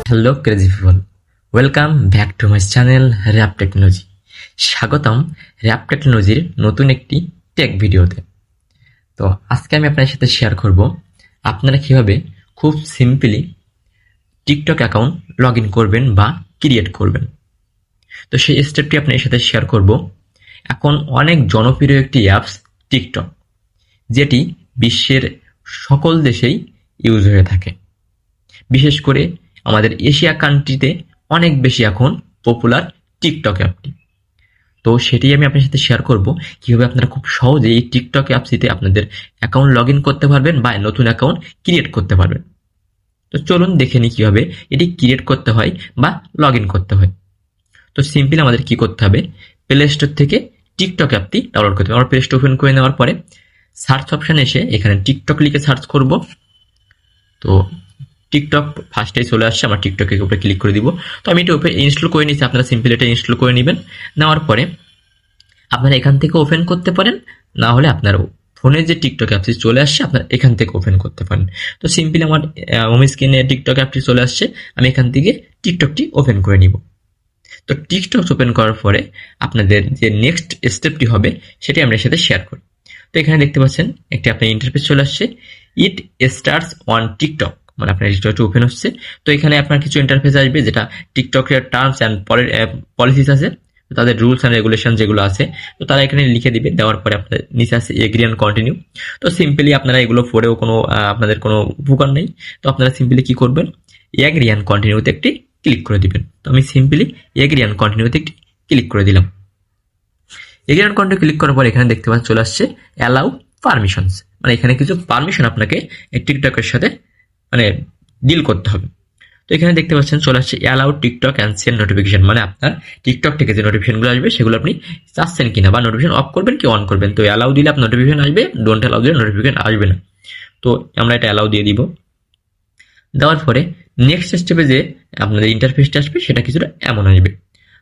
Hello crazy people, welcome back to my channel rap technology. স্বাগতম rap টেকনোলজির নতুন একটি টেক ভিডিওতে। তো আজকে আমি আপনার সাথে শেয়ার করব আপনারা কিভাবে খুব simply TikTok account log in করবেন বা ক্রিয়েট করবেন। তো সেই স্টেপটি আপনার সাথে শেয়ার করব। এখন অনেক জনপ্রিয় একটি অ্যাপস টিকটক, যেটি বিশ্বের সকল দেশেই ইউজ হয়ে থাকে। বিশেষ করে আমাদের এশিয়া কান্ট্রিতে অনেক বেশি এখন পপুলার টিকটক অ্যাপটি। তো সেটি আমি আপনার সাথে শেয়ার করব কিভাবে আপনারা খুব সহজে এই টিকটক অ্যাপসটিতে আপনাদের অ্যাকাউন্ট লগ ইন করতে পারবেন বা নতুন অ্যাকাউন্ট ক্রিয়েট করতে পারবেন। তো চলুন দেখে নিই কিভাবে এটি ক্রিয়েট করতে হয় বা লগ ইন করতে হয়। তো সিম্পলি আমাদের কি করতে হবে, প্লে স্টোর থেকে টিকটক অ্যাপটি ডাউনলোড করতে হবে। আমরা প্লে স্টোর ওপেন করে নেওয়ার পরে সার্চ অপশানে এসে এখানে টিকটক লিখে সার্চ করব। তো টিকটক ফার্স্টেই চলে আসছে, আমার টিকটকের উপরে ক্লিক করে দিব। তো আমি এটা ওপেন ইনস্টল করে নিচ্ছি, আপনারা সিম্পলি এটা ইনস্টল করে নেবেন। নেওয়ার পরে আপনারা এখান থেকে ওপেন করতে পারেন, না হলে আপনার ফোনে যে টিকটক অ্যাপটি চলে আসছে আপনারা এখান থেকে ওপেন করতে পারেন। তো সিম্পলি আমার হোম স্ক্রিনে টিকটক অ্যাপটি চলে আসছে, আমি এখান থেকে টিকটকটি ওপেন করে নিব। তো টিকটক ওপেন করার পরে আপনাদের যে নেক্সট স্টেপটি হবে সেটি আমরা এর সাথে শেয়ার করি। তো এখানে দেখতে পাচ্ছেন একটি আপনার ইন্টারফেস চলে আসছে, ইট স্টার্টস অন টিকটক, মানে আপনার টিকটকটি ওপেন হচ্ছে। তো এখানে আপনার কিছু ইন্টারফেস আসবে যেটা টিকটকের টার্মস অ্যান্ড পলিসিস আছে, তাদের রুলস অ্যান্ড রেগুলেশন যেগুলো আছে তো তারা এখানে লিখে দিবে। দেওয়ার পরে আপনার নিচে আছে এগ্রি অ্যান্ড কন্টিনিউ। তো সিম্পলি আপনারা এগুলো পড়েও কোনো আপনাদের কোনো উপকার নেই। তো আপনারা সিম্পলি কি করবেন, এগ্রি অ্যান্ড কন্টিনিউতে একটি ক্লিক করে দিবেন। তো আমি সিম্পলি এগ্রি অ্যান্ড কন্টিনিউতে একটি ক্লিক করে দিলাম। এগ্রি অ্যান্ড কন্টিনিউ ক্লিক করার পর এখানে দেখতে পাচ্ছেন চলে আসছে অ্যালাউ পারমিশনস, মানে এখানে কিছু পারমিশন আপনাকে এই টিকটকের সাথে মানে ডিল করতে হবে। তো এখানে দেখতে পাচ্ছেন চলে আসছে allow TikTok and send notification, মানে আপনার টিকটক থেকে যে নোটিফিকেশনগুলো আসবে সেগুলো আপনি চাচ্ছেন কিনা বা নোটিফিকেশন অফ করবেন কি অন করবেন। তো অ্যালাউ দিলে আপনার নোটিফিকেশন আসবে, ডোন্ট অ্যালাউ দিলে নোটিফিকেশন আসবে না। তো আমরা এটা অ্যালাউ দিয়ে দিব। দেওয়ার পরে নেক্সট স্টেপে যে আপনাদের ইন্টারফেসটা আসবে সেটা কিছুটা এমন আসবে।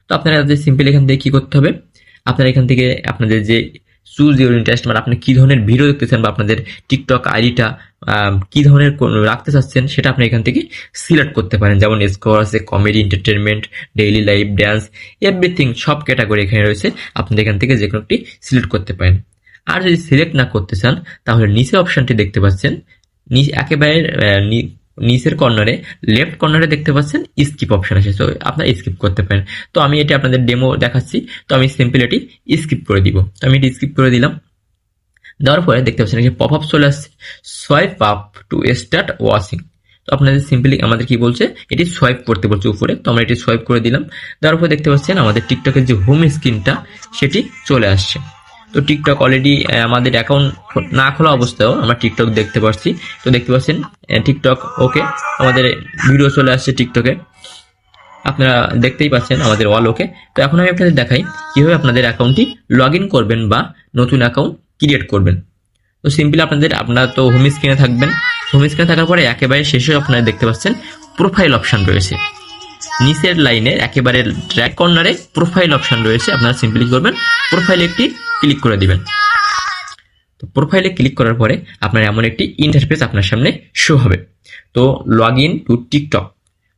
তো আপনারা যে সিম্পল এখান থেকে কি করতে হবে, আপনারা এখান থেকে আপনাদের যে চুজ ইউর ইন্টারেস্ট, মানে আপনি কি ধরনের ভিডিও দেখতেছেন বা আপনাদের টিকটক আইডিটা কি ধরনের রাখতে চাচ্ছেন সেটা আপনি এখান থেকে সিলেক্ট করতে পারেন। যেমন স্কোর আছে, comedy, entertainment, daily life, dance, everything, সব ক্যাটাগরি এখানে রয়েছে। আপনাদের এখান থেকে যে কোনো একটি সিলেক্ট করতে পারেন। আর যদি সিলেক্ট না করতে চান তাহলে নিচে অপশনটি দেখতে পাচ্ছেন, একেবারে নিচের কর্নারে লেফট কর্নারে দেখতে পাচ্ছেন স্কিপ অপশন আছে, তো আপনারা স্কিপ করতে পারেন। তো আমি এটি আপনাদের ডেমো দেখাচ্ছি, তো আমি সিম্পল এটি স্কিপ করে দিব। তো আমি এটি স্কিপ করে দিলাম। দেওয়ার পরে দেখতে পাচ্ছেন যে পপ আপ চলে আসছে, swipe up to start watching. তো আপনাদের সিম্পলি আমাদের কি বলছে, এটি সোয়াইপ করতে বলছে উপরে, তো আমরা এটি সোয়াইপ করে দিলাম। দেওয়ার পরে দেখতে পাচ্ছেন আমাদের টিকটকের যে হোম স্ক্রিনটা সেটি চলে আসছে। তো টিকটক অলরেডি আমাদের অ্যাকাউন্ট না খোলা অবস্থায়ও আমরা টিকটক দেখতে পাচ্ছি। তো দেখতে পাচ্ছেন টিকটক ওকে, আমাদের ভিডিও চলে আসছে টিকটকে, আপনারা দেখতেই পাচ্ছেন আমাদের অল ওকে। তো এখন আমি আপনাদের দেখাই কিভাবে আপনাদের অ্যাকাউন্টটি লগ ইন করবেন বা নতুন অ্যাকাউন্ট ক্রিয়েট করবেন। তো সিম্পলি আপনারা তো হোম স্ক্রিনে থাকবেন। হোম স্ক্রিনে থাকার পরে একেবারে শেষে আপনারা দেখতে পাচ্ছেন প্রোফাইল অপশন রয়েছে, নিচের লাইনের একেবারে ট্র্যাক কর্নারে প্রোফাইল অপশন রয়েছে। আপনারা সিম্পলি করবেন প্রোফাইলে একটি ক্লিক করে দিবেন। তো প্রোফাইলে ক্লিক করার পরে আপনার এমন একটি ইন্টারফেস আপনার সামনে শো হবে। তো লগ ইন টু টিকটক।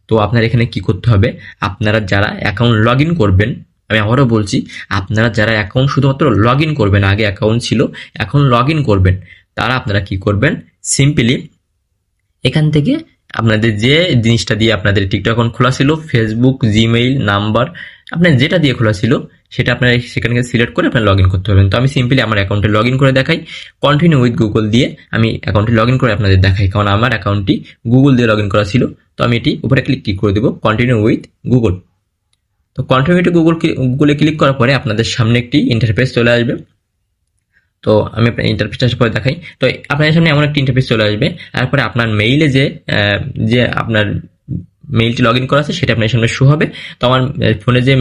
তো আপনার এখানে কি করতে হবে, আপনারা যারা অ্যাকাউন্ট লগ ইন করবেন, আমি আবারও বলছি, আপনারা যারা অ্যাকাউন্ট শুধুমাত্র লগ ইন করবেন, আগে অ্যাকাউন্ট ছিল এখন লগ ইন করবেন, তারা আপনারা কি করবেন, সিম্পলি এখান থেকে আপনাদের যে জিনিসটা দিয়ে আপনাদের টিকটক অ্যাকাউন্ট খোলা ছিল, ফেসবুক, জিমেইল, নাম্বার, আপনার যেটা দিয়ে খোলা ছিল সেটা আপনারা সেখানে সিলেক্ট করে আপনারা লগ ইন করতে পারবেন। তো আমি সিম্পলি আমার অ্যাকাউন্টে লগ ইন করে দেখাই, কন্টিনিউ উইথ গুগল দিয়ে আমি অ্যাকাউন্টে লগ ইন করে আপনাদের দেখাই, কারণ আমার অ্যাকাউন্টটি গুগল দিয়ে লগ ইন করা ছিল। তো আমি এটি উপরে ক্লিক করে দেবো, কন্টিনিউ উইথ গুগল। তো কন্টিনিউ উইথ গুগলে ক্লিক করার পরে আপনাদের সামনে একটি ইন্টারফেস চলে আসবে। তো আমি আপনার ইন্টারফেসটা পরে দেখাই। তো আপনার সামনে এমন একটা ইন্টারফেস চলে আসবে, তারপরে আপনার মেইলে যে আপনার মেইলটি লগ ইন করা আছে সেটা আপনার সামনে শো হবে। তো আমার ফোনে যে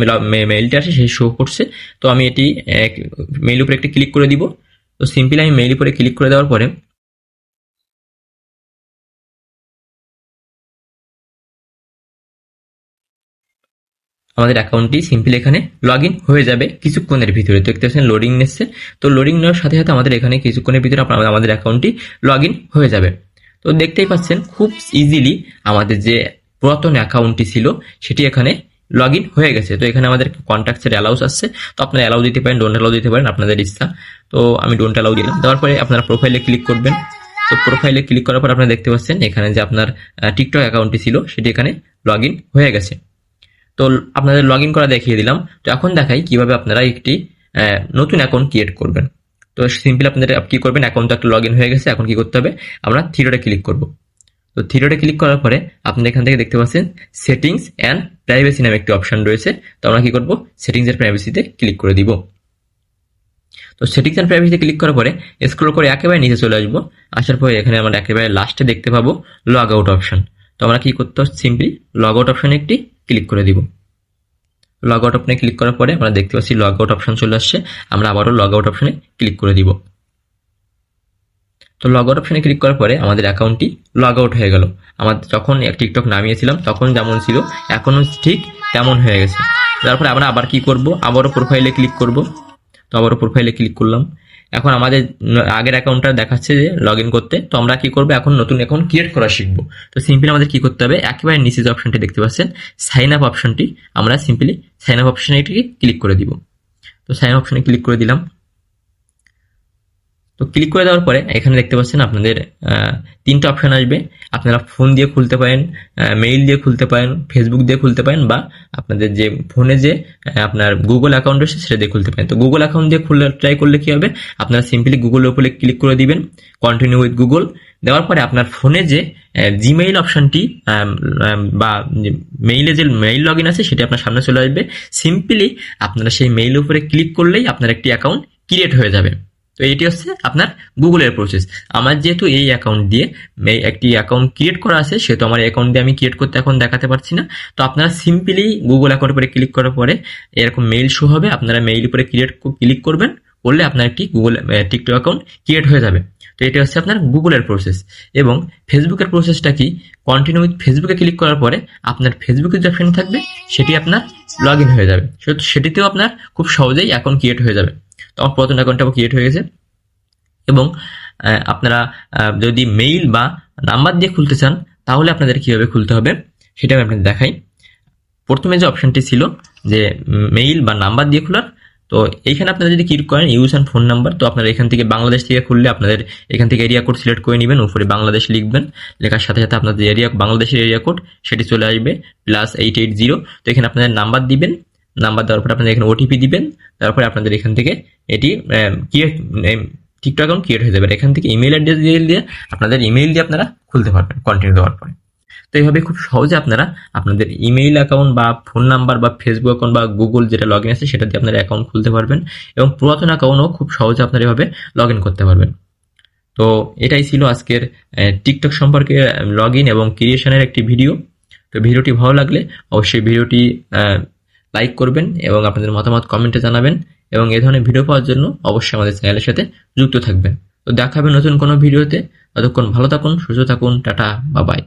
মেইলটা আছে সেই শো করছে। তো আমি এটি মেইল উপরে একটি ক্লিক করে দিব। তো সিম্পলি আমি মেইল উপরে ক্লিক করে দেওয়ার পরে আমাদের অ্যাকাউন্টটি সিম্পলি এখানে লগ ইন হয়ে যাবে কিছুক্ষণের ভিতরে। তো দেখতে পাচ্ছেন লোডিং নিচ্ছে। তো লোডিং নেওয়ার সাথে সাথে আমাদের এখানে কিছুক্ষণের ভিতরে আমাদের অ্যাকাউন্টটি লগ ইন হয়ে যাবে। তো দেখতেই পাচ্ছেন খুব ইজিলি আমাদের যে পুরাতন অ্যাকাউন্টটি ছিল সেটি এখানে লগ ইন হয়ে গেছে। তো এখানে আমাদের কন্ট্যাক্টসের অ্যালাউস আসছে, তো আপনারা অ্যালাউ দিতে পারেন, ডোন্ট অ্যালাউ দিতে পারেন, আপনাদের ইচ্ছা। তো আমি ডোন্ট অ্যালাউ দিলাম। দেওয়ার পরে আপনারা প্রোফাইলে ক্লিক করবেন। তো প্রোফাইলে ক্লিক করার পর আপনারা দেখতে পাচ্ছেন এখানে যে আপনার টিকটক অ্যাকাউন্টটি ছিল সেটি এখানে লগ ইন হয়ে গেছে। তো আপনাদের লগ ইন করা দেখিয়ে দিলাম। তো এখন দেখাই কিভাবে আপনারা একটি নতুন অ্যাকাউন্ট ক্রিয়েট করবেন। তো সিম্পলি আপনাদের কি করবেন, অ্যাকাউন্ট একটা লগ ইন হয়ে গেছে, এখন কি করতে হবে, আমরা থ্রি ডটে ক্লিক করব। তো থ্রি ডটে ক্লিক করার পরে আপনারা এখান থেকে দেখতে পাচ্ছেন সেটিংস অ্যান্ড প্রাইভেসি নামে একটি অপশন রয়েছে। তো আমরা কি করব, সেটিংস এর প্রাইভেসিতে ক্লিক করে দিব। তো সেটিংস অ্যান্ড প্রাইভেসিতে ক্লিক করার পরে স্ক্রল করে একেবারে নিচে চলে আসবো। আসার পরে এখানে আমরা একেবারে লাস্টে দেখতে পাবো লগ আউট অপশন। তো আমরা কি করতে হবে, সিম্পলি লগ আউট অপশনে একটি ক্লিক করে দিব। লগ আউট অপশনে ক্লিক করার পরে আমরা দেখতে পাচ্ছি লগ আউট অপশন চলে আসছে। আমরা আবারও লগ আউট অপশনে ক্লিক করে দিব। তো লগ আউট অপশনে ক্লিক করার পরে আমাদের অ্যাকাউন্টটি লগ আউট হয়ে গেল। আমাদের যখন টিকটক নামিয়েছিলাম তখন যেমন ছিল এখনও ঠিক তেমন হয়ে গেছে। তারপরে আমরা আবার কি করব, আবারও প্রোফাইলে ক্লিক করব। তো আবারও প্রোফাইলে ক্লিক করলাম। এখন আমাদের আগের অ্যাকাউন্টটা দেখাচ্ছে যে লগ ইন করতে। তো আমরা কি করবো, এখন নতুন অ্যাকাউন্ট ক্রিয়েট করা শিখবো। তো সিম্পলি আমাদের কি করতে হবে, একেবারে নিচে যে অপশনটি দেখতে পাচ্ছেন সাইন আপ অপশনটি, আমরা সিম্পলি সাইন আপ অপশনে এটিকে ক্লিক করে দিব। তো সাইন আপ অপশনে ক্লিক করে দিলাম। তো ক্লিক করে দেওয়ার পরে এখানে দেখতে পাচ্ছেন আপনাদের তিনটা অপশন আসবে। আপনারা ফোন দিয়ে খুলতে পারেন, মেইল দিয়ে খুলতে পারেন, ফেসবুক দিয়ে খুলতে পারেন, বা আপনাদের যে ফোনে যে আপনার গুগল অ্যাকাউন্ট রয়েছে সেটা দিয়ে খুলতে পারেন। তো গুগল অ্যাকাউন্ট দিয়ে খুলে ট্রাই করলে কি হবে, আপনারা সিম্পলি গুগলের উপরে ক্লিক করে দিবেন, কন্টিনিউ উইথ গুগল। দেওয়ার পরে আপনার ফোনে যে জিমেইল অপশনটি বা মেইলে যে মেইল লগ ইন আছে সেটি আপনার সামনে চলে আসবে। সিম্পলি আপনারা সেই মেইলের উপরে ক্লিক করলেই আপনার একটি অ্যাকাউন্ট ক্রিয়েট হয়ে যাবে। তো এটি হচ্ছে আপনার গুগলের প্রসেস। আমার যেহেতু এই অ্যাকাউন্ট দিয়ে একটি অ্যাকাউন্ট ক্রিয়েট করা আছে, সেহেতু আমার অ্যাকাউন্ট দিয়ে আমি ক্রিয়েট করতে এখন দেখাতে পারছি না। তো আপনারা সিম্পলি গুগল অ্যাকাউন্টের উপরে ক্লিক করার পরে এরকম মেইল শো হবে, আপনারা মেইল উপরে ক্লিক করবেন, করলে আপনার একটি গুগল টিকটক অ্যাকাউন্ট ক্রিয়েট হয়ে যাবে। তো এটা হচ্ছে আপনার গুগলের প্রসেস। এবং ফেসবুকের প্রসেসটা কি, কন্টিনিউ উইথ ফেসবুকে ক্লিক করার পরে আপনার ফেসবুকের যে অপশন থাকবে সেটি আপনার লগ ইন হয়ে যাবে। সেটিতেও আপনার খুব সহজেই অ্যাকাউন্ট ক্রিয়েট হয়ে যাবে। তো আমার পুরাতন অ্যাকাউন্টটাও ক্রিয়েট হয়ে গেছে। এবং আপনারা যদি মেইল বা নাম্বার দিয়ে খুলতে চান তাহলে আপনাদের কীভাবে খুলতে হবে সেটা আমি আপনাদের দেখাই। প্রথমে যে অপশনটি ছিল যে মেইল বা নাম্বার দিয়ে খোলার, তো এইখানে আপনারা যদি ক্লিক করেন ইউজ অ্যান্ড ফোন নাম্বার, তো আপনারা এখান থেকে বাংলাদেশ থেকে খুললে আপনাদের এখান থেকে এরিয়া কোড সিলেক্ট করে নেবেন, উপরে বাংলাদেশ লিখবেন, লেখার সাথে সাথে আপনাদের এরিয়া বাংলাদেশের এরিয়া কোড সেটি চলে আসবে +880। তো এখানে আপনাদের নাম্বার দিবেন, নাম্বার দেওয়ার পরে আপনাদের এখানে ওটিপি দিবেন, তারপরে আপনাদের এখান থেকে এটি টিকটক অ্যাকাউন্ট ক্রিয়েট হয়ে যাবে। এখান থেকে ইমেল অ্যাড্রেস দিয়ে আপনাদের ইমেইল দিয়ে আপনারা খুলতে পারবেন কন্টিনিউ দেওয়ার পরে। তো এইভাবে খুব সহজে আপনারা আপনাদের ইমেইল অ্যাকাউন্ট বা ফোন নাম্বার বা ফেসবুক অ্যাকাউন্ট বা গুগল যেটা লগ ইন আছে সেটা দিয়ে আপনারা অ্যাকাউন্ট খুলতে পারবেন, এবং পুরাতন অ্যাকাউন্টও খুব সহজে আপনারা এভাবে লগ ইন করতে পারবেন। তো এটাই ছিল আজকের টিকটক সম্পর্কে লগ ইন এবং ক্রিয়েশনের একটি ভিডিও। তো ভিডিওটি ভালো লাগলে অবশ্যই ভিডিওটি লাইক করবেন এবং আপনাদের মতামত কমেন্টে জানাবেন, এবং এই ধরনের ভিডিও পাওয়ার জন্য অবশ্যই আমাদের চ্যানেলের সাথে যুক্ত থাকবেন। তো দেখা হবে নতুন কোনো ভিডিওতে। ততক্ষণ ভালো থাকুন, সুস্থ থাকুন, টাটা, বাই বাই।